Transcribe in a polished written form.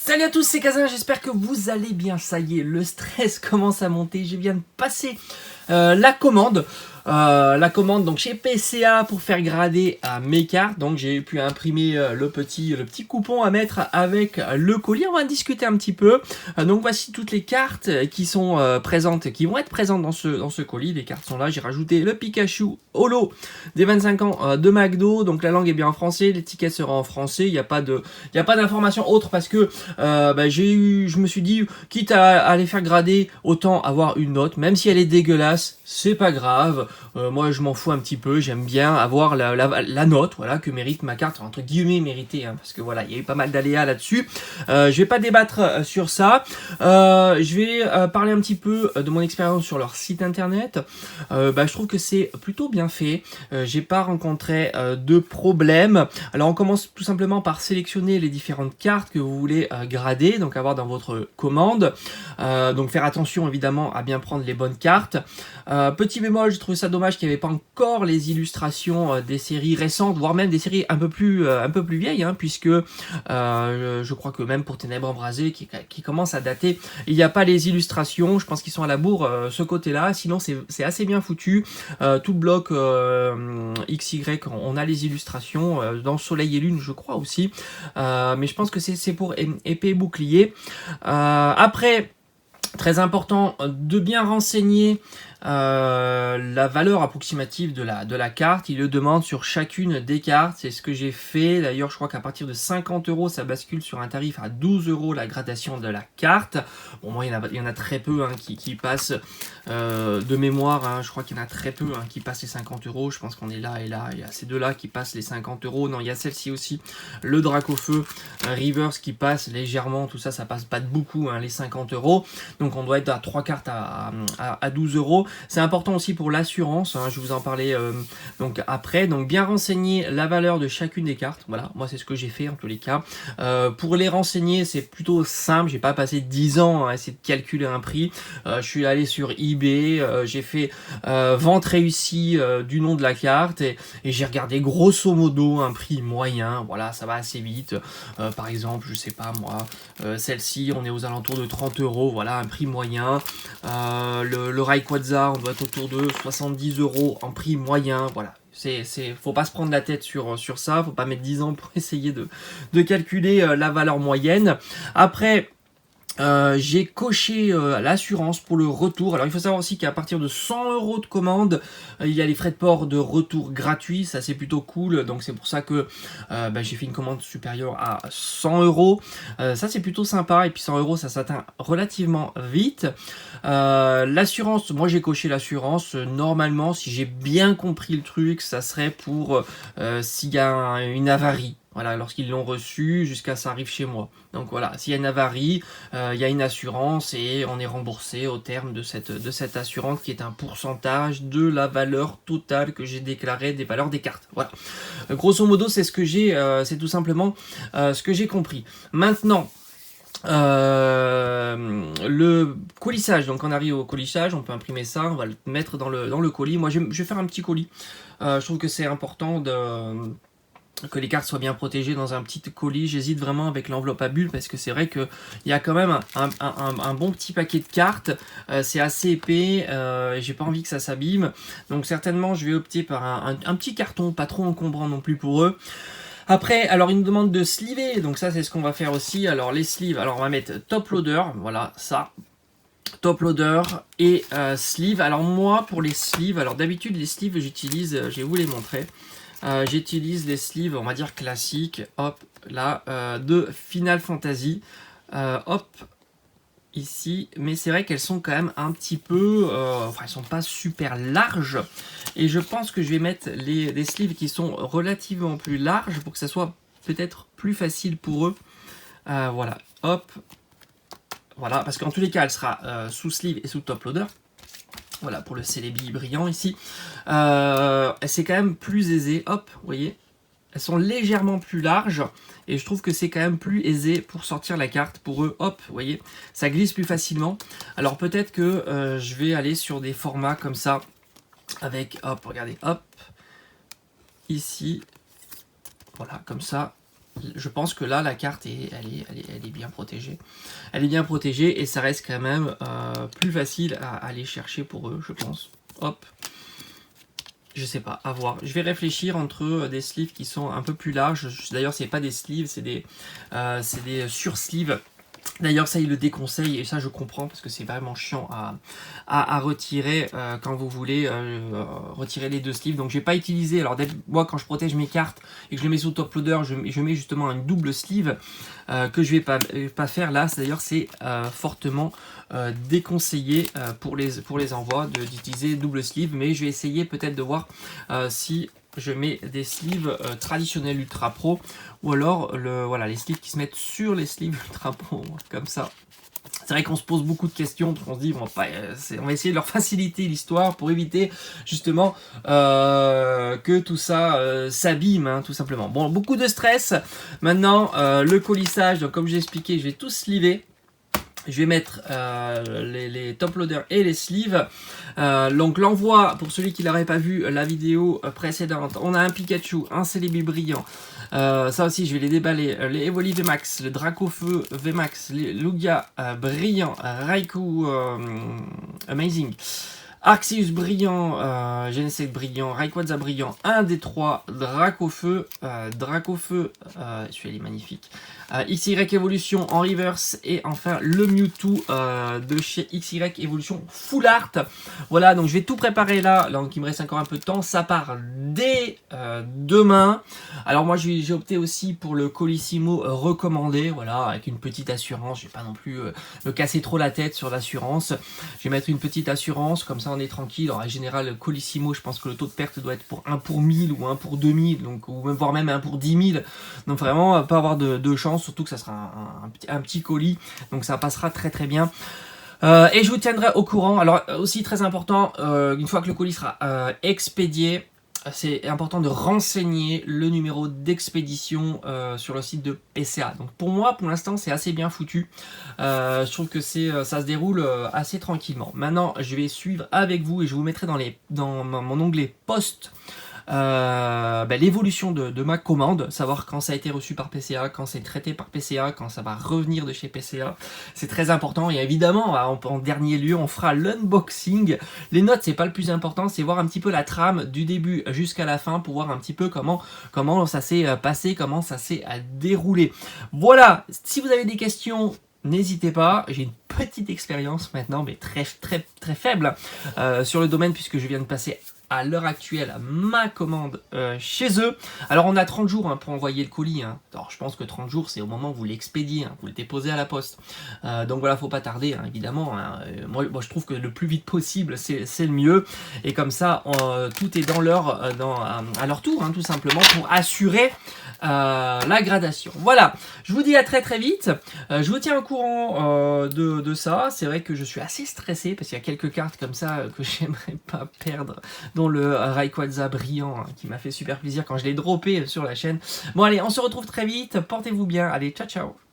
Salut à tous, c'est Kazin, j'espère que vous allez bien. Ça y est, le stress commence à monter. Je viens de passer la commande. Donc chez PCA pour faire grader mes cartes. Donc j'ai pu imprimer le petit coupon à mettre avec le colis. On va discuter un petit peu. Donc voici toutes les cartes qui sont présentes, qui vont être présentes dans ce colis. Les cartes sont là. J'ai rajouté le Pikachu Holo des 25 ans de McDo. Donc la langue est bien en français, l'étiquette sera en français. Il n'y a pas d'information autre parce que je me suis dit, quitte à aller faire grader, autant avoir une note, même si elle est dégueulasse, c'est pas grave. Moi je m'en fous un petit peu, j'aime bien avoir la note, voilà, que mérite ma carte, entre guillemets méritée, hein, parce que voilà, il y a eu pas mal d'aléas là-dessus. Je vais pas débattre sur ça. Je vais parler un petit peu de mon expérience sur leur site internet. Je trouve que c'est plutôt bien fait. J'ai pas rencontré de problème. Alors on commence tout simplement par sélectionner les différentes cartes que vous voulez grader, donc avoir dans votre commande. Donc faire attention évidemment à bien prendre les bonnes cartes. Petit bémol, j'ai trouvé ça dommage qu'il n'y avait pas encore les illustrations des séries récentes, voire même des séries un peu plus vieilles, hein, puisque je crois que même pour Ténèbres Embrasées, qui commence à dater, il n'y a pas les illustrations. Je pense qu'ils sont à la bourre ce côté-là. Sinon, c'est assez bien foutu. Tout le bloc XY, on a les illustrations. Dans Soleil et Lune, je crois aussi. Mais je pense que c'est pour épée et bouclier. Après, très important de bien renseigner la valeur approximative de la carte. Il le demande sur chacune des cartes, c'est ce que j'ai fait. D'ailleurs je crois qu'à partir de 50 € ça bascule sur un tarif à 12 € la gradation de la carte. Bon, moi il y en a très peu hein, qui passent de mémoire, hein, je crois qu'il y en a très peu hein, qui passent les 50 €. Je pense qu'on est là et là, il y a ces deux là qui passent les 50 €. Non, il y a celle-ci aussi, le Dracofeu Reverse qui passe légèrement, tout ça passe pas de beaucoup hein, les 50 €. Donc on doit être à 3 cartes à 12 €. C'est important aussi pour l'assurance, hein, je vais vous en parler donc après. Donc bien renseigner la valeur de chacune des cartes. Voilà, moi c'est ce que j'ai fait en tous les cas. Pour les renseigner, c'est plutôt simple. J'ai pas passé 10 ans à essayer de calculer un prix. Je suis allé sur eBay, j'ai fait vente réussie du nom de la carte et j'ai regardé grosso modo un prix moyen. Voilà, ça va assez vite. Par exemple, je sais pas moi, celle-ci, on est aux alentours de 30 €. Voilà, un prix moyen. Le Rayquaza, on doit être autour de 70 € en prix moyen. Voilà. Faut pas se prendre la tête sur ça, faut pas mettre 10 ans pour essayer de calculer la valeur moyenne. Après, j'ai coché l'assurance pour le retour. Alors il faut savoir aussi qu'à partir de 100 € de commande, il y a les frais de port de retour gratuits. Ça c'est plutôt cool. Donc c'est pour ça que j'ai fait une commande supérieure à 100 €. Ça c'est plutôt sympa. Et puis 100 € ça s'atteint relativement vite. L'assurance, moi j'ai coché l'assurance. Normalement, si j'ai bien compris le truc, ça serait pour s'il y a une avarie. Voilà, lorsqu'ils l'ont reçu, jusqu'à ça arrive chez moi. Donc voilà, s'il y a une avarie, il y a une assurance et on est remboursé au terme de cette assurance qui est un pourcentage de la valeur totale que j'ai déclarée des valeurs des cartes. Voilà. Grosso modo, c'est ce que j'ai, c'est tout simplement ce que j'ai compris. Maintenant, le colissage, donc on arrive au colissage, on peut imprimer ça, on va le mettre dans le colis. Moi je vais faire un petit colis. Je trouve que c'est important que les cartes soient bien protégées dans un petit colis. J'hésite vraiment avec l'enveloppe à bulles parce que c'est vrai qu'il y a quand même un bon petit paquet de cartes. C'est assez épais, j'ai pas envie que ça s'abîme. Donc certainement je vais opter par un petit carton, pas trop encombrant non plus pour eux. Après, alors il nous demande de sleever, donc ça c'est ce qu'on va faire aussi. Alors les sleeves, alors on va mettre top loader, voilà ça. Top loader et sleeve. Alors moi pour les sleeves, alors d'habitude les sleeves j'utilise, je vais vous les montrer. J'utilise les sleeves, on va dire classiques, hop, là, de Final Fantasy, hop, ici, mais c'est vrai qu'elles sont quand même un petit peu, enfin elles sont pas super larges, et je pense que je vais mettre les sleeves qui sont relativement plus larges pour que ça soit peut-être plus facile pour eux. Voilà, hop, voilà, parce qu'en tous les cas elle sera sous sleeve et sous top loader. Voilà pour le Celebi brillant ici. C'est quand même plus aisé. Hop, vous voyez. Elles sont légèrement plus larges. Et je trouve que c'est quand même plus aisé pour sortir la carte. Pour eux, hop, vous voyez. Ça glisse plus facilement. Alors peut-être que je vais aller sur des formats comme ça. Avec, hop, regardez, hop. Ici. Voilà, comme ça. je pense que là, la carte, elle est bien protégée. Elle est bien protégée et ça reste quand même plus facile à aller chercher pour eux, je pense. Hop. Je sais pas, à voir. Je vais réfléchir entre des sleeves qui sont un peu plus larges. D'ailleurs, c'est pas des sleeves, c'est des sur-sleeves. D'ailleurs, ça, il le déconseille et ça, je comprends parce que c'est vraiment chiant à retirer quand vous voulez retirer les 2 sleeves. Donc, je vais pas utiliser. Alors, moi, quand je protège mes cartes et que je les mets sous top loader, je mets justement une double sleeve que je vais pas faire là. D'ailleurs, c'est fortement déconseillé pour les envois d'utiliser double sleeve. Mais je vais essayer peut-être de voir si je mets des sleeves traditionnels Ultra Pro ou alors voilà, les sleeves qui se mettent sur les sleeves Ultra Pro comme ça. C'est vrai qu'on se pose beaucoup de questions, on se dit on va essayer de leur faciliter l'histoire pour éviter justement que tout ça s'abîme, hein, tout simplement. Bon, beaucoup de stress. Maintenant, le colissage, donc comme j'ai expliqué, je vais tout sleever. Je vais mettre les top loaders et les sleeves. Donc l'envoi, pour celui qui n'aurait pas vu la vidéo précédente, on a un Pikachu, un Celebi brillant. Ça aussi, je vais les déballer. Les Evoli VMAX, le Dracofeu VMAX, les Lugia brillant, Raikou Amazing. Arceus brillant, Genesect brillant, Rayquaza brillant, un des 3, Dracofeu, celui-là il est magnifique, XY Evolution en reverse et enfin le Mewtwo de chez XY Evolution Full Art. Voilà, donc je vais tout préparer là, donc il me reste encore un peu de temps, ça part dès demain. Alors moi j'ai opté aussi pour le Colissimo recommandé, voilà, avec une petite assurance, je vais pas non plus me casser trop la tête sur l'assurance, je vais mettre une petite assurance, comme ça on est tranquille. En général, Colissimo, je pense que le taux de perte doit être pour 1 pour 1000 ou 1 pour 2000, donc, ou même, voire même 1 pour 10 000. Donc vraiment, pas avoir de chance, surtout que ça sera un petit colis, donc ça passera très très bien. Et je vous tiendrai au courant. Alors aussi très important, une fois que le colis sera expédié, c'est important de renseigner le numéro d'expédition sur le site de PCA. Donc pour moi, pour l'instant, c'est assez bien foutu. Je trouve que ça se déroule assez tranquillement. Maintenant, je vais suivre avec vous et je vous mettrai dans mon onglet post l'évolution de ma commande, savoir quand ça a été reçu par PCA, quand c'est traité par PCA, quand ça va revenir de chez PCA. C'est très important et évidemment, en dernier lieu, on fera l'unboxing. Les notes, c'est pas le plus important, c'est voir un petit peu la trame du début jusqu'à la fin pour voir un petit peu comment ça s'est passé, comment ça s'est déroulé. Voilà, si vous avez des questions, n'hésitez pas, j'ai une petite expérience maintenant, mais très très très faible sur le domaine puisque je viens de passer à l'heure actuelle ma commande chez eux. Alors on a 30 jours pour envoyer le colis. Alors je pense que 30 jours c'est au moment où vous l'expédiez, vous le déposez à la poste. Donc voilà, faut pas tarder évidemment. Moi je trouve que le plus vite possible c'est le mieux. Et comme ça tout est à leur tour tout simplement pour assurer la gradation. Voilà, je vous dis à très très vite. Je vous tiens au courant de ça. C'est vrai que je suis assez stressé parce qu'il y a quelques cartes comme ça que j'aimerais pas perdre, dont le Rayquaza brillant qui m'a fait super plaisir quand je l'ai droppé sur la chaîne. Bon allez, on se retrouve très vite, portez-vous bien, allez ciao ciao.